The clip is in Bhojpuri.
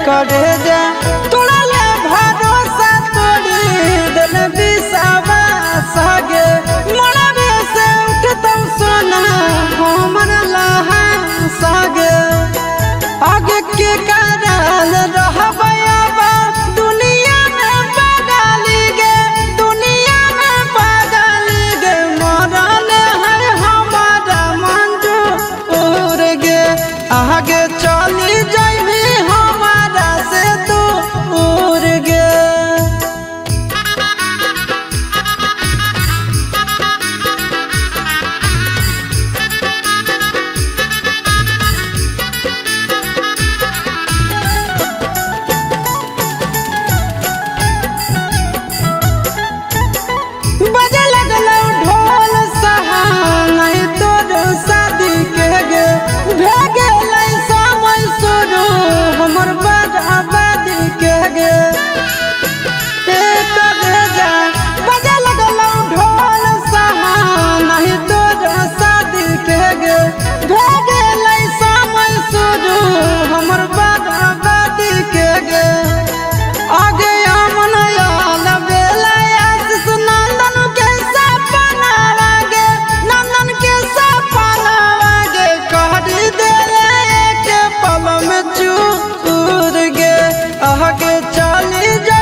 करे जा तोड़ा ले भरोसा तोड़ी दिल विश्वास गे मरबे से उठतौ सोना हमर लहा सागे आगे के कारण रहबै अब दुनिया में पागल गे दुनिया में पागल गे मरल है हमारा मंजूर गे आगे चली जाइबी हमारा से दूर गे। बजे लगलौ ढोल सहाय तोर शादी के गे भे गेलै समय शुरू हमर बर्बादी के गे करे जा बजे लगलौ ढोल सहाय तोर शादी के गे भे गेलै समय शुरू हमर बर्बादी के गे आगे अमन आल बेला आशीष नंदन के सपना गे नंदन के सपना गे कहरी देले एक पल में चूर गे आगे चली जा